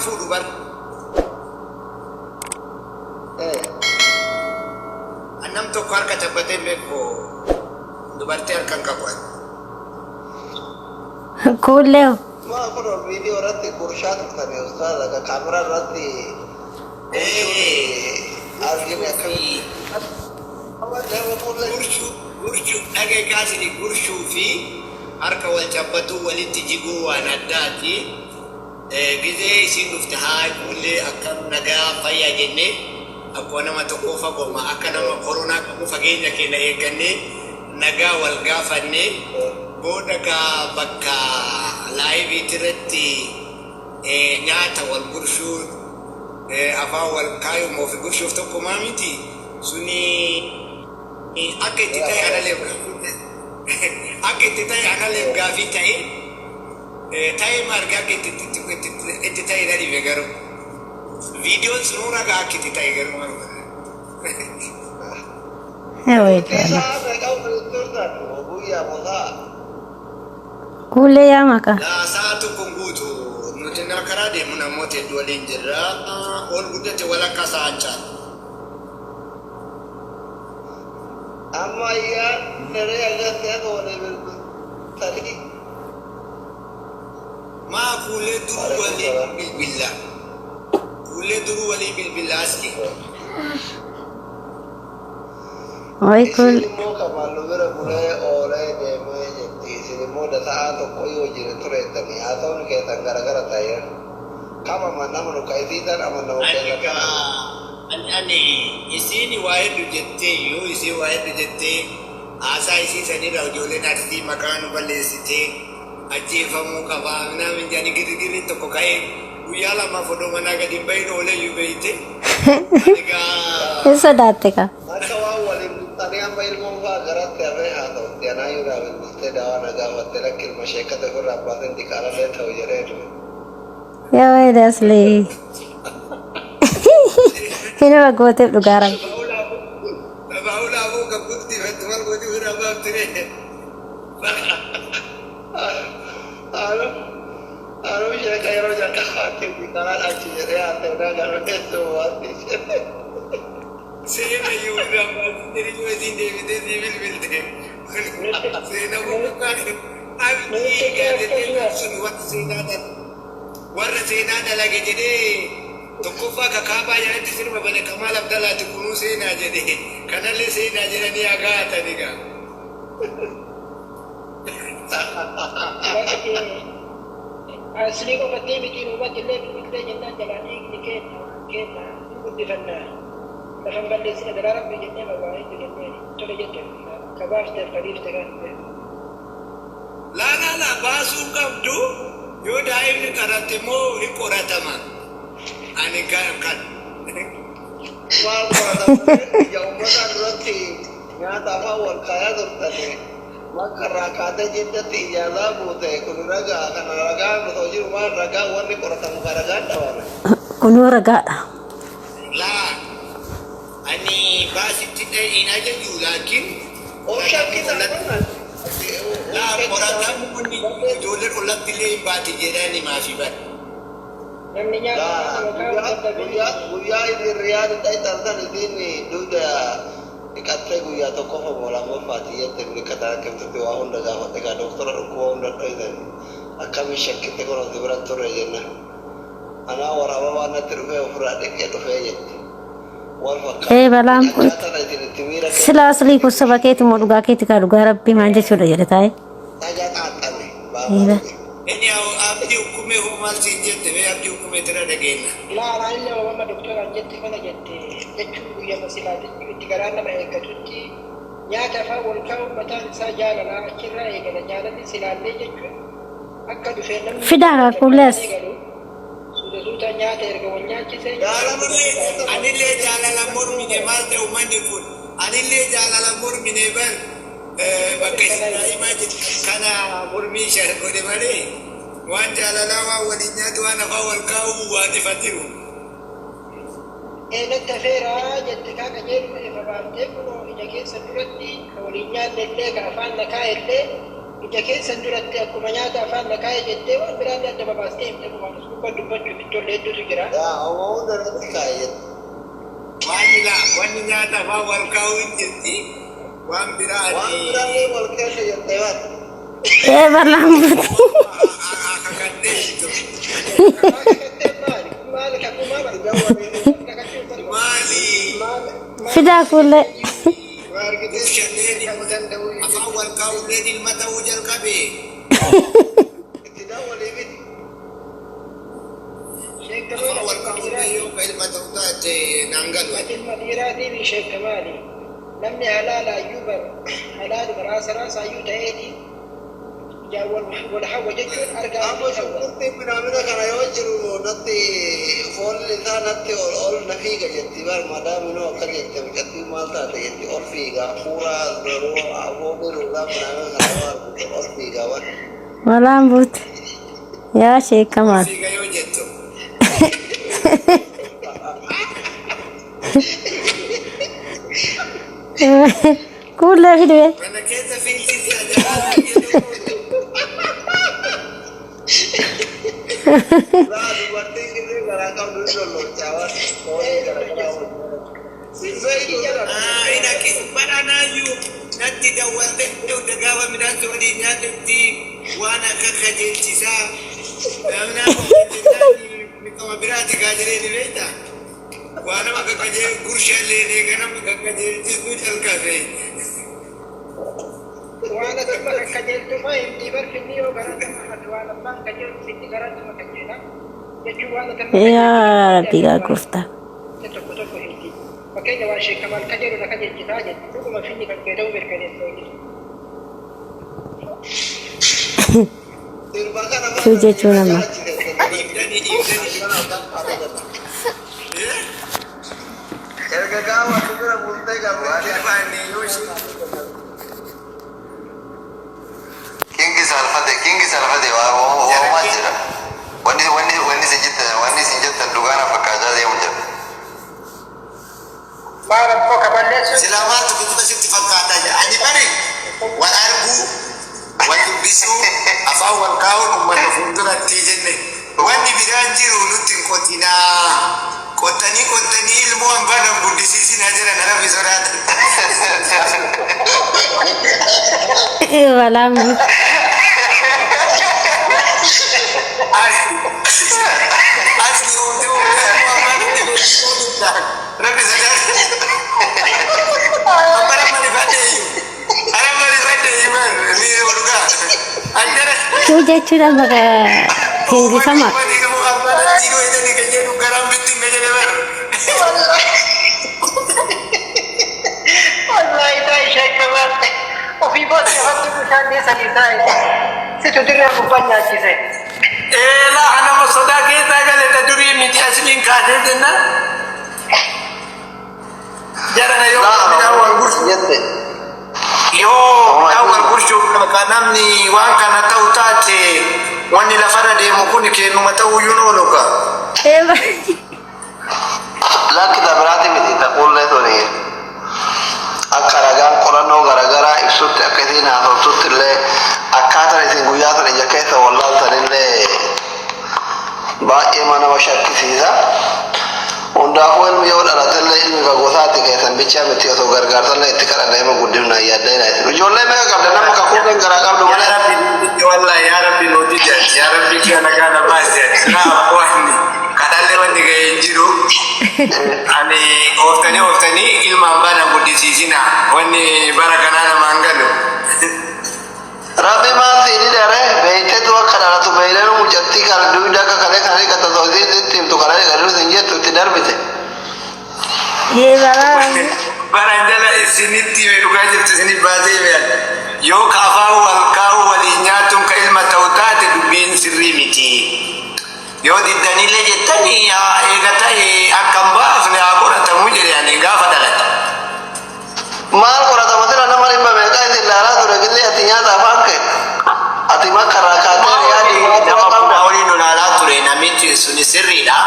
فودو بر أنام تقار كتبتي بكو دبرتي أركان كقول كله ما أقول الفيديو رتي كورشات ثانية أستاذ كاميرا رتي أرجع كذي غرشو أجا كاسري غرشو في أركا والجبتو ولتجيبو ونداتي جزء سينفتها كل أكم نجا فيا جنة أكون ما تكوفا قوما أكنا ما كورونا كوفا جينا كنا يجنة نجا والجافنة بودكا بكا لايف ترتي نياتا والغرشو أفا والكايو مو في غرشو فتوكو مامتي سوني أكيد تاي أنا لبغا أكيد تاي أنا لبغا في تاي تاي ماركا كت تاي غادي بيجرو فيديو سنورا كا كت تاي غيرو هوي كل يا مكا لا ساعة كونغوتو نتنر كرادي منا موت دولين جرا أول قدرت ولا كاسانچا أما يا نري أجا تدور بالتالي ما كل درو ولي بالله كل درو ولي بالله أسكي هوي كل مو كمان لغير بوله أوله دمه جدي سينمو دساء تو كوي وجري ترى تاني هاتون كي تنگara-gara تاير كم أمانة منو كايفيتان أمانة وكذا أني إسيني واحد جتة يو إسي واحد جتة آسا إسي سني راجولة نارتي مكان باليسيته أجي فمو كفانا من جاني كيري تو كاي ويالا ما فدو منا كدي بين ولا يبيته إيش داتك أكوا ولي تاني أم بيل مونغا غرات كأبه هاتو تيانا يورا بنتي داوا نجا وتلك المشيكة تقول رابطين دكارا ده ثو يريد يا ويد أصلي هنا بقوت بلغارم بقول أبو كبوتي فتوال بودي هنا بابتري أنا مش هيك يروح كخاتم دكارا أشياء هاتو نجا رتسو واتي سينا يورا بابتري جوزين دي بالبلد سينا بوكان أبني كده سنوات سينا ده ورا سينا ده لقي جدي تكوفا ككابا يعني تسير ما بين كمال عبد الله تكونوا سينا جدي كان اللي سينا جدي أغاتا نيجا أصلي ko pati bikin ubat jelle bikin jelle jalani diket kita budi fanna dalam balik sini dalam bikinnya bawa itu jelle itu jelle kabar terkadif terkadif لا لا لا باسو كابدو يو دايم كراتمو يقراتما أنا كان يوم ما رتي يا تفا والكايا درتني ما كراكاته جدا تيجالا بوته كل رجع كنا رجع بتوجي ما رجع ورني كراتم كرجع توانا كنو رجع لا أني باسي تدري إن أجل لكن أوشا كذا لا كراتم مني جولر ولا تلي باتي جيراني ما في بات namanya Guya ini Riyadh itu ternyata ini duda dikatakan Guya tokoh bola mufati ya tapi kata kita tu awal dah jawab dengan doktor aku dah itu kami syakit kalau diberat tu rejena anak orang mana terus ofrak dekat tu aja إيه بلام سلا أصلي كوسا بكيت مولوجا كيت كاروجا ربي ما عندي شو رجع تاي Ajat atane إيه ini abdi hukumnya hukuman sinjat tapi abdi hukumnya tidak ada gena la la illa wa ma doktor anjetti mana jetti jechu ya masilati tigarana ma ekatutti ya tafawul kaw batan sa jala la akira e gana jala ni silalle jechu akka du fenam فداك كولس sudah sudah nyata erga wanya kise anile jala lamur mine malte umani pun anile jala lamur mine ban bakasina imajit kana murmi syar kode mare wan jala lawa walinya tu ana fawal kau wa difatiru نتفيرا جتكا كجير فبارتي كنو إجاكي سنرتي كولينيا للي كافان نكاي اللي ija keessan duratti akkuma nyaata afaan naqaa'ee jettee waan biraan adda babaastee himte waan iskuuba dubbachuuf ijoollee hedduutu jira. Awwaa hunda irratti kaa'ee. Wanni nyaata afaan wal kaa'uu hin jirti. Waan biraa wal keessa jettee waan. balaan fidaa kulle afaan wal kaa'ullee ilma ta'uu jalqabe. Afaan wal kaa'ullee yoo ka ilma ta'uu taate naan galu. ilma dhiiraatiin ishee kamaali namni halaala ayyuu baru halaali baraasa ayyuu ta'eeti wal hawwa jechuun argaa Amma shunkurtiin binaamina kana yoo jiru natti foolli isaa natti ol na fiiga jetti bar madaaminoo akka jette mucattii maal taate jetti ol fiiga fuuraa yeroo foolli ruugaa binaamina kana yoo argute ol fiiga waan. balaan buute yaa sheekamaan Fiiga yoo jettu. kulle fidee Mana keessa fiigsiisi ajaa'iba. Raa dubartiin kirrii garaa qabdu lolloochaa waan foolii gara garaa wajjin. Inaki badhaanaayyuu natti dawwalte dawda gaafa midhaan waliin nyaatetti waan akka qajeelchisaa nama biraati gaajiree ni beekta waan nama akka gurshallee ganama akka qajeelchisuu jalqabe. waan asuma kajeeltuma hindi barfinni yoo gara nama waan abbaan kajeeltu sitti gara nama kajeela jechuun waan yaa rabbi gaa gooftaa tokko tokko hindi fakkeenya waan sheekamaan kajeelu na kajeelchisaa jetti dhuguma finni kan fayyadamu mirkaneessa hojjetu. Kau jechuun amma Erga gaafa dubira bultee gabu Kingi salfate waa jira. Wanni si jettan dhugaana fakkaataa deemu jira. Maal abboo kaballeessu Silaamaatu kutuba sitti fakkaataa jira. Ani bari wal arguu, wal dubbisuu, afaan wal kaa'uun uummata fuulduratti jenne. Wanni biraan jiru nutti hin qotinaa. Qottanii ilmoo hin banan guddisiisinaa jiran rabbi sodaatan. balaan buute Asli untuk rabbi sodaatan. Apa ni orang Antara kau jechuun amma keengifamaa wallahi ta'i sheekamaan ofii booda lafatti bishaan sanii taa'e situ dirree gubbaan nyaachise. lah nama soda kita kan ada duri miti asing kade dena. Jangan ayo kita awal kursu. Yo awal kursu kanam ni wan kana tahu tace wani la fara de mukuni ke numa tahu yuno loka. Laki berarti miti tak boleh tu ni. Akaragan korano gara-gara isut akatina atau tutile akata ni singguyata ni jaketa wallah tanille ba mana masyaki sisa unda hoen mi yoda la telle ilmi ka gosati ke san bicha meti so gargar telle itikara na ima gudim na yadda ina ru jolle me ka da nam ka ko den gara ka do Ya Rabbi wallahi ya Rabbi no dija ya Rabbi kana kana basi na wani kadalle wani ga injiro ani oftani ilma bana guddisisina wani barakana na mangalo. Rabbi ma si ni dare beite to kana to beile no mujatti kal duida ka kale kale ka to di tim to kale kale sinje to tidar bite balaan Barandala isiniti meduga jirtu sini baze me yo kafa wal kaw wal inyatum ka ilma tawtat dubin sirri miti yo di danile jetani ya egatai akamba afne akora tamujere yani gafa dalat mal kora ta masala na mari ba me ka isin lara to regile atinya ta fakke atima karaka ta ya di nama mawli no nala ture na miti suni sirri da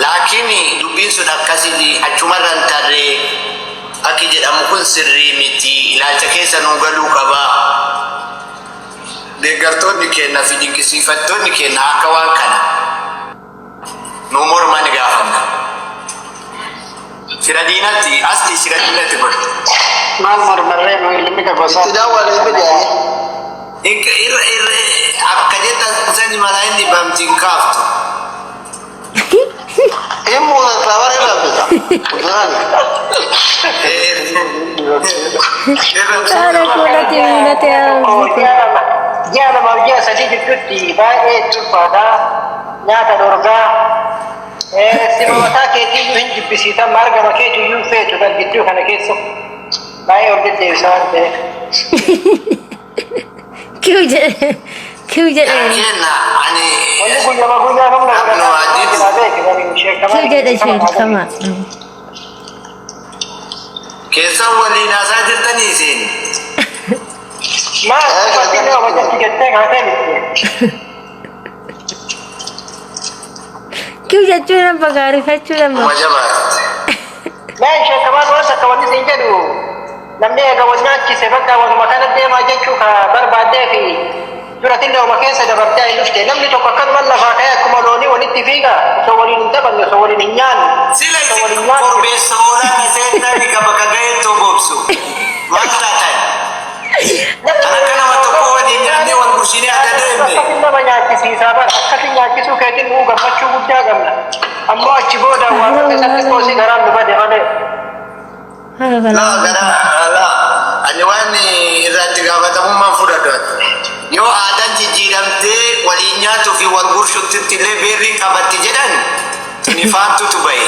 lakini dubin sun akkasidi achumaran tare akije amukun sirri miti ila take sanu galu kaba deeggartoonni keenya fi dinqisiifattoonni keenya akka waan kana nu morman gaafanna. Sira diinatti asli sira diinatti godhu. Maal mormarree nu ilmi ka gosa. Sidaa walee bidaale. Akka jettan sani malaa inni bamtiin kaaftu. Emu sabare rabita. Udan. Cara kula timina te Jana marja sadi jitutti bae tupada nyata dorga simata ke ti yuhin jibisita marga make tu yu fe tu kan gitu kana keso bae orde desan de क्यों जे Kenna ani wani gunya kamu nak Abnu Adid. क्यों जे दे शेर कमा keessa waliin haasaa jirtanii isin. ma pasti ni wajah tiketnya ngatain क्यों जे चुना पगारी फैचू लम्बा Wajabaat. मैं शेखमान वाला kawan ni jadu namni kawannya kisah kawan makanan dia macam cuka berbada fi Juratin dah makan saya dapat jaya lufte. Namni tu kakak mana pakai kumaloni wanit TV ka. So wali ninta bang so wali ninyan. Sila isin korbeessa oolan iseen bakka ga'ee tobobsu. Maal taatan? Akka nama tokko waliin nyaannee wal bushinee adda deemne. Akkasin nama nyaachisiisaa bara. Akkasin nyaachisuu keetiin nuu gammachuu guddaa qabna. Ammoo achi booda waan keessatti koosii garaan nu bade malee. Ani waan irratti gaafatamummaan fudhadhu. Yoo aadaan jijjiiramtee waliin nyaatuu fi wal gurshutti illee beerrii qabatti jedhan tinifaantutu bahe.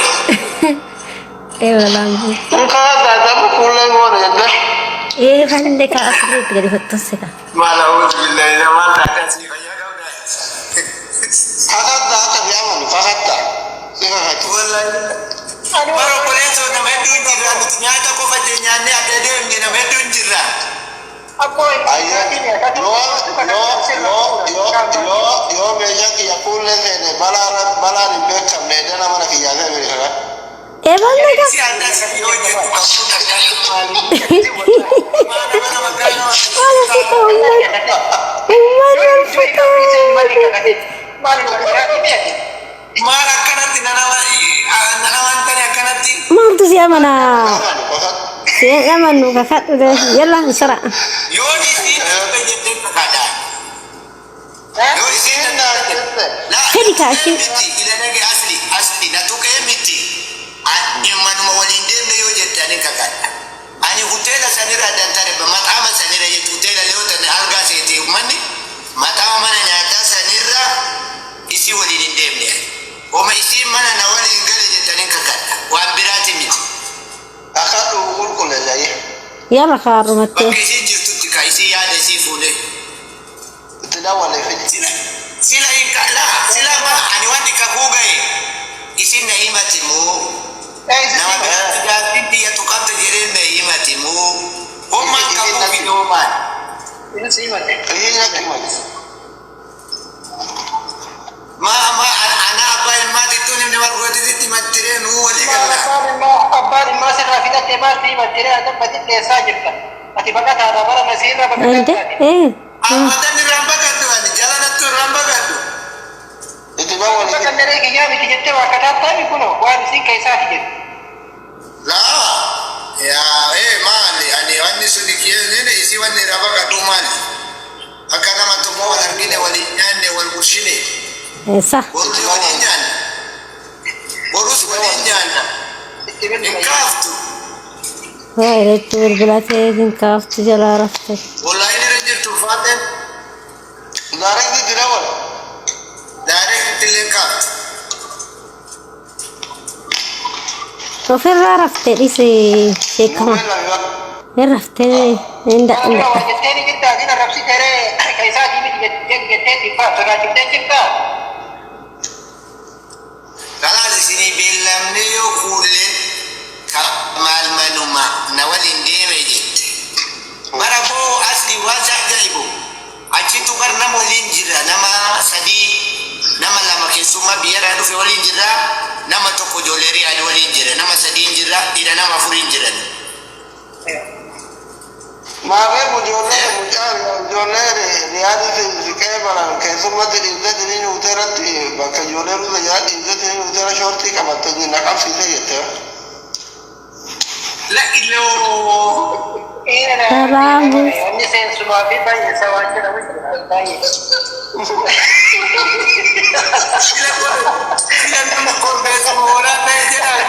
lambu Muka damu kulen ngono jadda. fande ka asli gadi fotosse ka Maala uzu billahi namaan taakasii fayyaa qabda. Fakatta akka biyaaman fakatta. Sika hati. Bara koleessoo nama hedduun jirra nuti nyaata qofa nyaannee adda deemne nama hedduun jirra. Yo meja kiya kulen ne balar imbeka mede na mana kiya ga beri kaka. bande ka Si anda si yoo jettu kafuudha kan maali. Maana mana magaalaa wala foto maal akkanatti nanamaan tani akkanatti. maaltu siya mana siya manu kakak udah yalla sara Yoo isiin dhufte jettee kakaadhaan. Yoo isiin dhufte. Hedi kaashi. Miti ila nage asli na tuqee miti. Manuma waliin deemne yoo jette ani kakaadha. Ani hoteela sanirra addantare maxaama sanirra jettu hoteela yoo ta'e argaa seetee uummanni maxaama mana nyaataa sanirra isii waliin hin deemne. Oma isiin mana na waliin gale jettanii kakaadha. Waan biraati miti. Akadu kulkule jaye. yalla kharu matte Bakka isiin jirtutti ka isii yaada isii fuudhee. Tidak wale fiti. Sila inkala sila ma ani wandi kakugae isin na himati mu nama berarti jadi dia tukar terjadi na himati mu homma kaku videoman ini sih mati. Iya kimani. ma ana apa yang mati tu ni nama gua tadi matire nu wali kala Abban ma se rafida te ma ti matire ada pati desa jirta. Ati bakat ada bara nasira ente bakat. amatan ni ramba kadu ani jalan tu ramba kadu Itu bawa wale Bakat fiti. dari kinya miti jette wa kata tapi kuno wa si kaisa ti. la ya mali ani wani sudikie nene isi wani ramba kadu mali akana matumo wala ngine wali nyande wal mushine sah Borus walinyan. Borus walinyan. Inkaftu. Wah, tur bulate din kaftu jala rafte. Wallahi ni rajil turfaten. Darek di tidak wale. Direct tilinkaftu. To ferra rafte isi shekama. Rafte inda Kalau jette ni kita dina rapsi tere kaisa ti miti jette ti fa sura jette jirta. Kalas sini bilam ni yo kulle kamal manuma nawalin deme jette. Marabo asli waja jaibu. Achi tu bar nama linjira nama sadi nama lama kesuma biar adu fi walinjira nama toko joleri adu walinjira nama sadi injira ida nama furinjira. Maafii ijoollee riyaada siqee baran keessumatti dhiibdee hoteelatti bakka ijoollee dhufa jaa dhiibdee hoteela shoortii qabattee na qabsiise jette. La iloo. Salaamu. Inni seensumaa fi baay'ee isaa waan jedhamu baay'ee. Sila nama korbeesuma waraabee jedhaa.